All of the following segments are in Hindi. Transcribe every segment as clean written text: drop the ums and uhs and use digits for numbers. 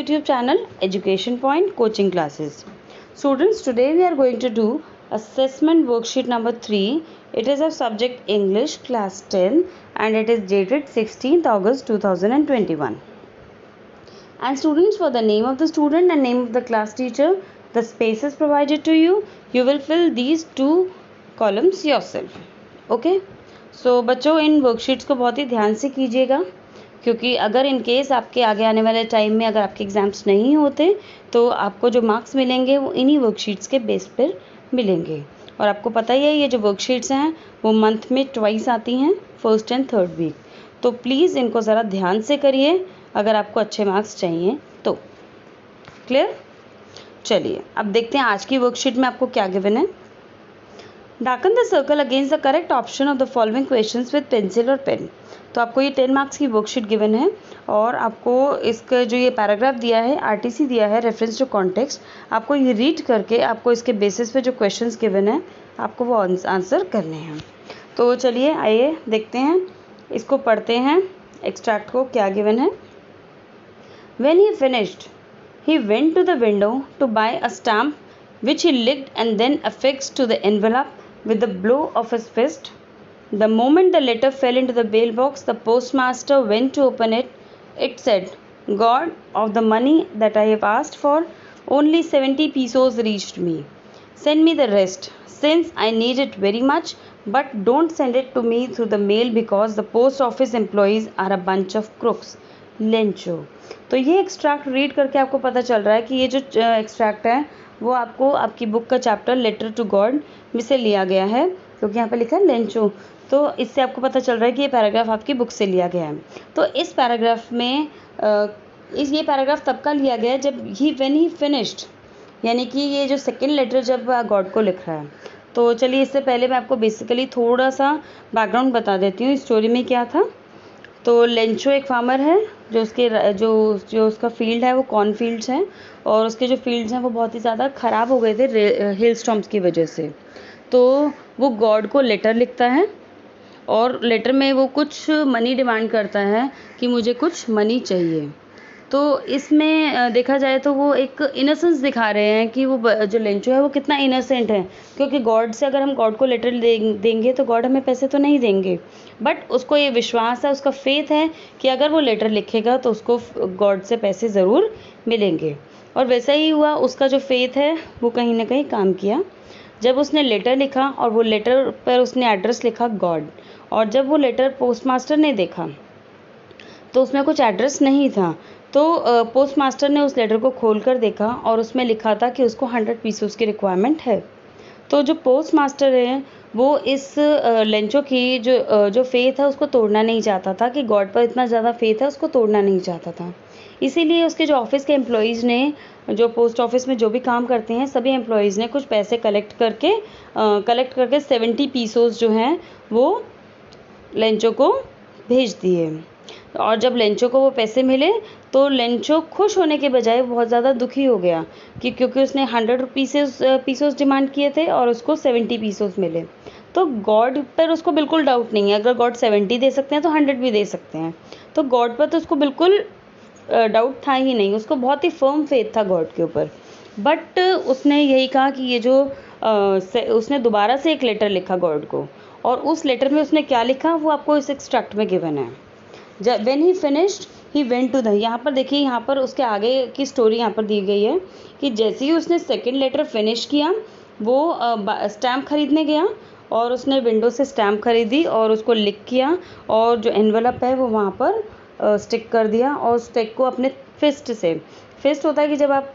YouTube channel Education Point Coaching Classes. Students, today we are going to do assessment worksheet number 3. It is of subject English class 10 and it is dated 16th August 2021. And students, for the name of the student and name of the class teacher, the spaces provided to you, you will fill these two columns yourself. Okay? So बच्चों, इन वर्कशीट्स को बहुत ही ध्यान से कीजिएगा, क्योंकि अगर इन केस आपके आगे आने वाले टाइम में अगर आपके एग्ज़ाम्स नहीं होते तो आपको जो मार्क्स मिलेंगे वो इन्हीं वर्कशीट्स के बेस पर मिलेंगे. और आपको पता ही है ये जो वर्कशीट्स हैं वो मंथ में ट्वाइस आती हैं, फर्स्ट एंड थर्ड वीक. तो प्लीज़ इनको ज़रा ध्यान से करिए अगर आपको अच्छे मार्क्स चाहिए तो. क्लियर? चलिए अब देखते हैं आज की वर्कशीट में आपको क्या गिवन है. Darken the circle against the correct option of the following questions with pencil और पेन. तो आपको ये 10 मार्क्स की वर्कशीट गिवन है और आपको इसका जो ये पैराग्राफ दिया है, आरटीसी दिया है, रेफरेंस टू कॉन्टेक्स्ट, आपको ये रीड करके आपको इसके बेसिस पे जो क्वेश्चंस गिवन है आपको वो आंसर करने हैं. तो चलिए आइए देखते हैं, इसको पढ़ते हैं एक्सट्रैक्ट को क्या गिवन है. When he finished, he went to the window to buy a stamp which he licked and then affixed to the envelope with the blow of his fist. The moment the letter fell into the mailbox, the postmaster went to open it. It said, "God, of the money that I have asked for, only 70 pesos reached me. Send me the rest, since I need it very much, but don't send it to me through the mail because the post office employees are a bunch of crooks. Lencho." तो ये एक्सट्रैक्ट रीड करके आपको पता चल रहा है कि ये जो एक्सट्रैक्ट है वो आपको आपकी बुक का चैप्टर लेटर टू गॉड में से लिया गया है, क्योंकि यहाँ पे लिखा है लेंचो. तो इससे आपको पता चल रहा है कि ये पैराग्राफ आपकी बुक से लिया गया है. तो इस पैराग्राफ में ये पैराग्राफ तब का लिया गया है जब व्हेन ही फिनिश्ड, यानी कि ये जो सेकेंड लेटर जब गॉड को लिख रहा है. तो चलिए इससे पहले मैं आपको बेसिकली थोड़ा सा बैकग्राउंड बता देती हूँ स्टोरी में क्या था. तो लेंचो एक फार्मर है जो उसका फील्ड है वो कॉर्न फील्ड्स हैं, और उसके जो फील्ड्स हैं वो बहुत ही ज़्यादा ख़राब हो गए थे हेल स्टॉर्म्स की वजह से. तो वो गॉड को लेटर लिखता है और लेटर में वो कुछ मनी डिमांड करता है कि मुझे कुछ मनी चाहिए. तो इसमें देखा जाए तो वो एक इनोसेंस दिखा रहे हैं कि वो जो लेंचो है वो कितना इनोसेंट है, क्योंकि गॉड से अगर हम गॉड को लेटर देंगे तो गॉड हमें पैसे तो नहीं देंगे, बट उसको ये विश्वास है, उसका फेथ है कि अगर वो लेटर लिखेगा तो उसको गॉड से पैसे ज़रूर मिलेंगे. और वैसा ही हुआ, उसका जो फेथ है वो कहीं ना कहीं काम किया. जब उसने लेटर लिखा और वो लेटर पर उसने एड्रेस लिखा गॉड, और जब वो लेटर पोस्टमास्टर ने देखा तो उसमें कुछ एड्रेस नहीं था. तो पोस्टमास्टर ने उस लेटर को खोलकर देखा और उसमें लिखा था कि उसको 100 पीसेस की रिक्वायरमेंट है. तो जो पोस्टमास्टर है वो इस लेंचो की जो फेथ है उसको तोड़ना नहीं चाहता था, कि गॉड पर इतना ज़्यादा फेथ है उसको तोड़ना नहीं चाहता था. इसीलिए उसके जो ऑफिस के एम्प्लॉयज़ ने, जो पोस्ट ऑफिस में जो भी काम करते हैं सभी एम्प्लॉयज़ ने कुछ पैसे कलेक्ट करके 70 पीसेस जो हैं वो लेंचो को भेज दिए. और जब लेंचो को वो पैसे मिले तो लेंचो खुश होने के बजाय बहुत ज़्यादा दुखी हो गया कि क्योंकि उसने 100 पीसेस डिमांड किए थे और उसको 70 पीसेस मिले. तो गॉड पर उसको बिल्कुल डाउट नहीं है, अगर गॉड 70 दे सकते हैं तो 100 भी दे सकते हैं. तो गॉड पर तो उसको बिल्कुल डाउट था ही नहीं, उसको बहुत ही फर्म फेथ था गॉड के ऊपर. बट उसने यही कहा कि ये जो उसने दोबारा से एक लेटर लिखा गॉड को, और उस लेटर में उसने क्या लिखा वो आपको इस एक्सट्रैक्ट में गिवन है. When he finished he went to the, यहाँ पर देखिए, यहाँ पर उसके आगे की स्टोरी यहाँ पर दी गई है कि जैसे ही उसने सेकेंड लेटर फिनिश किया वो स्टैम्प खरीदने गया और उसने विंडो से स्टैम्प खरीदी और उसको लिख किया और जो एनवेलप है वो वहाँ पर स्टिक कर दिया. और स्टिक को अपने फिस्ट होता है कि जब आप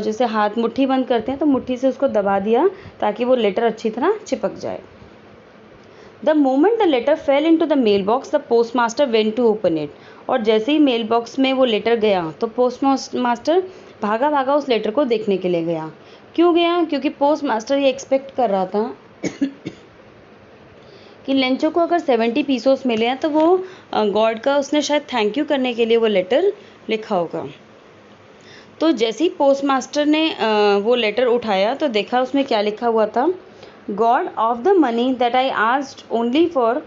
जैसे हाथ मुट्ठी बंद करते हैं तो मुट्ठी से उसको दबा दिया ताकि वो लेटर अच्छी तरह चिपक जाए. The moment the letter fell into the mailbox, the postmaster went to open it. और जैसे ही मेल बॉक्स में वो लेटर गया तो पोस्टमास्टर भागा उस लेटर को देखने के लिए गया. क्यों गया? क्योंकि पोस्टमास्टर ये एक्सपेक्ट कर रहा था कि लेंचो को अगर 70 पीसेस मिले हैं तो वो गॉड का उसने शायद थैंक यू करने के लिए वो लेटर लिखा होगा. तो जैसे ही पोस्टमास्टर ने वो लेटर उठाया तो देखा उसमें क्या लिखा हुआ था. God, of the money that I asked for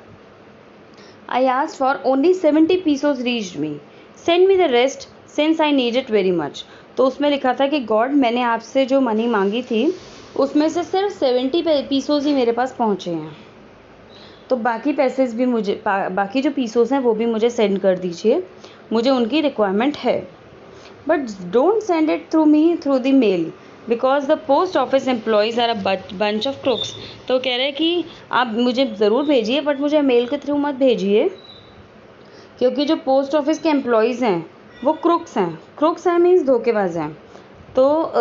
only 70 pesos reached me. Send me the rest, since I need it very much. तो उसमें लिखा था कि गॉड, मैंने आपसे जो मनी मांगी थी उसमें से सिर्फ 70 पीसोज ही मेरे पास पहुँचे हैं, तो बाकी पैसे भी मुझे, बाकी जो पीसोज हैं वो भी मुझे सेंड कर दीजिए, मुझे उनकी रिक्वायरमेंट है। But don't send it through me through the mail because the post office employees are a bunch of crooks. तो कह रहे हैं कि आप मुझे ज़रूर भेजिए बट मुझे मेल के थ्रू मत भेजिए, क्योंकि जो पोस्ट ऑफिस के एम्प्लॉयज़ हैं वो क्रुक्स हैं। क्रुक्स हैं मीन्स धोखेबाज हैं। तो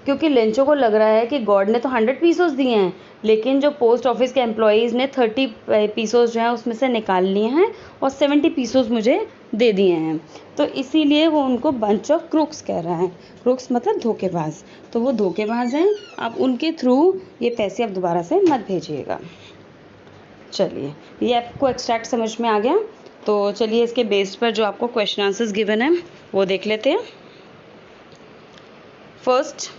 क्योंकि लेंचो को लग रहा है कि गॉड ने तो 100 पीसोज दिए हैं, लेकिन जो पोस्ट ऑफिस के एम्प्लॉयज़ ने 30 पीसोज जो हैं उसमें से निकाल लिए हैं और 70 पीसोज मुझे दे दिए हैं, तो इसीलिए वो उनको बंच ऑफ क्रुक्स कह रहा है। क्रुक्स मतलब धोखेबाज, तो वो धोखेबाज हैं, आप उनके थ्रू ये पैसे आप दोबारा से मत भेजिएगा। चलिए, ये आपको एक्सट्रैक्ट समझ में आ गया। तो चलिए इसके बेस पर जो आपको क्वेश्चन आंसर्स गिवन है वो देख लेते हैं। First,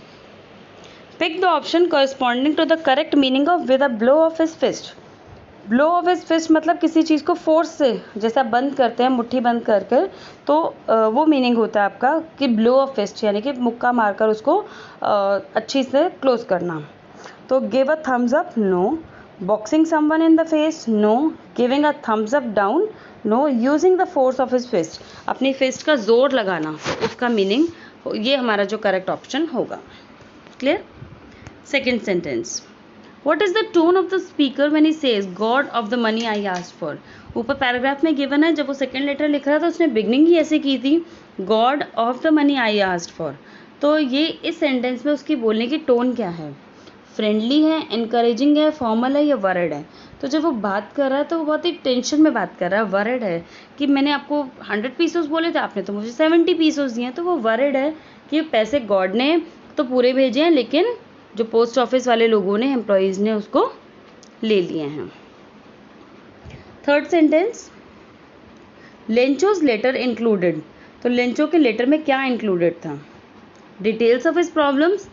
pick the option corresponding to the correct meaning of with a blow of his fist. Blow of his fist मतलब किसी चीज़ को फोर्स से जैसा बंद करते हैं, मुट्ठी बंद कर कर, तो वो मीनिंग होता है आपका कि ब्लो ऑफ फिस्ट, यानी कि मुक्का मारकर उसको अच्छी से क्लोज करना। तो give a thumbs up, no. Boxing someone in the face, no. Giving a thumbs up down, no. Using the force of his fist, अपनी फिस्ट का जोर लगाना, उसका मीनिंग ये हमारा जो करेक्ट ऑप्शन होगा। Clear? Second sentence, What is the tone of the speaker when he says God of the money I asked for? ऊपर पैराग्राफ में गिवन है, जब वो सेकेंड लेटर लिख रहा था उसने बिगनिंग ही ऐसे की थी, God of the money I asked for। तो ये इस सेंटेंस में उसकी बोलने की टोन क्या है? फ्रेंडली है, इनकरेजिंग है, फॉर्मल है या वर्ड है? तो जब वो बात कर रहा है तो वो बहुत ही टेंशन में बात कर रहा है। वर्ड है कि मैंने आपको 100 पीसोस बोले थे, आपने तो मुझे 70 पीसोस दिए हैं, तो वो वर्ड है कि पैसे गॉड ने तो पूरे भेजे हैं, लेकिन जो पोस्ट ऑफिस वाले लोगों ने, एम्प्लॉयज़ ने उसको ले लिए हैं। Third sentence, Lencho's letter included. तो लेंचो के लेटर में क्या इंक्लूडेड था? Details of his problems,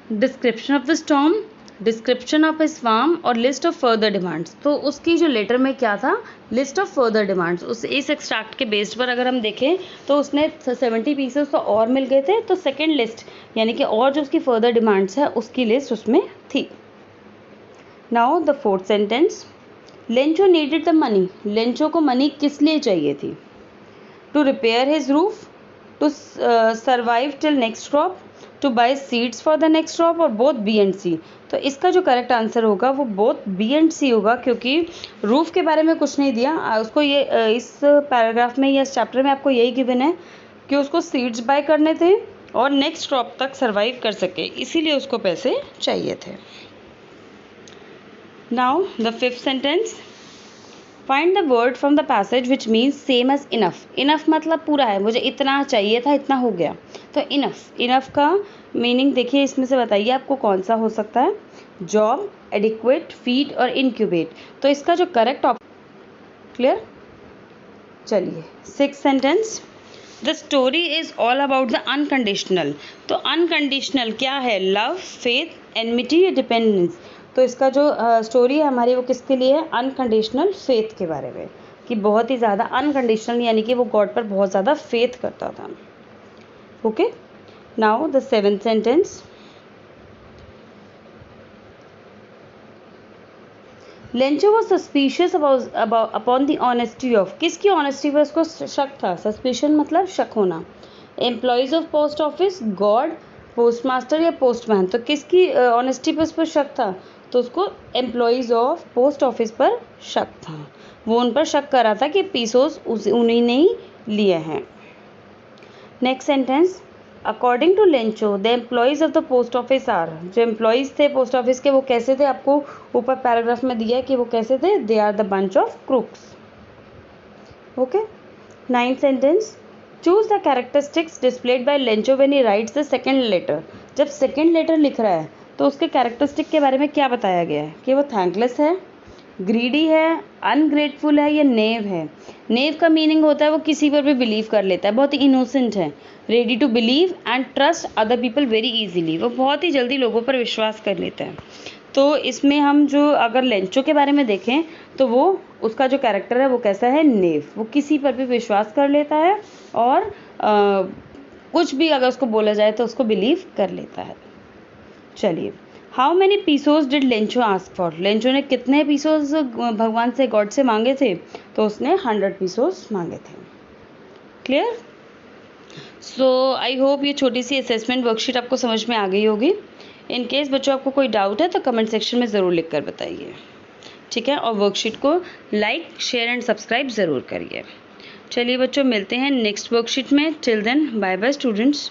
description of the storm, description of his farm और लिस्ट ऑफ फर्दर डिमांड्स। तो उसकी जो लेटर में क्या था? List of further demands. उस इस एक्सट्रैक्ट के बेस पर अगर हम देखें तो उसने 70 पीसेस तो और मिल गए थे, तो सेकंड लिस्ट यानी कि और जो उसकी फर्दर डिमांड्स है उसकी लिस्ट उसमें थी। Now the fourth sentence, Lencho needed the money. Lencho को मनी किस लिए चाहिए थी? To repair his roof, to survive till next crop, to buy seeds for the next crop, और बोथ बी एंड सी। तो इसका जो करेक्ट आंसर होगा वो बोथ बी एंड सी होगा, क्योंकि रूफ के बारे में कुछ नहीं दिया उसको। ये इस पैराग्राफ में या इस चैप्टर में आपको यही गिवन है कि उसको सीड्स बाय करने थे और नेक्स्ट क्रॉप तक सर्वाइव कर सके, इसीलिए उसको पैसे चाहिए थे। Now the fifth sentence, find the word from the passage which means same as enough. Enough मतलब पूरा है, मुझे इतना चाहिए था, इतना हो गया, तो इनफ। इनफ का मीनिंग देखिए, इसमें से बताइए आपको कौन सा हो सकता है? जॉब, एडिक्वेट, फीड और इनक्यूबेट। तो इसका जो करेक्ट ऑप्शन, क्लियर? चलिए, sixth sentence, the story is all about the unconditional. तो अनकंडीशनल क्या है? लव, फेथ, एनमिटी या डिपेंडेंस। तो इसका जो स्टोरी है हमारी वो किसके लिए है? अनकंडीशनल फेथ के बारे में, कि बहुत ही ज़्यादा अनकंडीशनल, यानी कि वो गॉड पर बहुत ज़्यादा फेथ करता था। Okay, now the seventh sentence, Lencho was suspicious upon the honesty of. किसकी ऑनेस्टी पर उसको शक था? सस्पिशन मतलब शक होना। Employees of post office, God, postmaster या पोस्टमैन। तो किसकी ऑनेस्टी पर उस पर शक था? तो उसको एम्प्लॉयज़ ऑफ पोस्ट ऑफिस पर शक था, वो उन पर शक कर रहा था कि पीसोस उन्हीं ने ही लिए हैं। Next sentence, according to Lencho the employees of the post office are. जो एम्प्लॉयज़ थे पोस्ट ऑफिस के वो कैसे थे? आपको ऊपर पैराग्राफ में दिया है कि वो कैसे थे? They are the bunch of crooks. Okay, ninth sentence, choose the characteristics displayed by Lencho when he writes the second letter. जब सेकेंड लेटर लिख रहा है तो उसके कैरेक्टरिस्टिक के बारे में क्या बताया गया है? कि वो थैंकलेस है, ग्रीडी है, अनग्रेटफुल है या नेव है। नेव का मीनिंग होता है वो किसी पर भी बिलीव कर लेता है, बहुत ही इनोसेंट है। Ready to believe and trust other people very easily, वो बहुत ही जल्दी लोगों पर विश्वास कर लेता है। तो इसमें हम जो अगर लेंचो के बारे में देखें तो वो उसका जो कैरेक्टर है वो कैसा है? नेव। वो किसी पर भी विश्वास कर लेता है और कुछ भी अगर उसको बोला जाए तो उसको बिलीव कर लेता है। चलिए, how many pesos did Lencho ask for? Lencho ने कितने पीसोज भगवान से, गॉड से मांगे थे? तो उसने 100 पीसोज मांगे थे। क्लियर? सो आई होप ये छोटी सी असेसमेंट वर्कशीट आपको समझ में आ गई होगी। इन केस बच्चों आपको कोई डाउट है तो कमेंट सेक्शन में ज़रूर लिख कर बताइए, ठीक है? और वर्कशीट को लाइक, शेयर एंड सब्सक्राइब ज़रूर करिए। चलिए बच्चों, मिलते हैं नेक्स्ट वर्कशीट में। Till then bye bye students.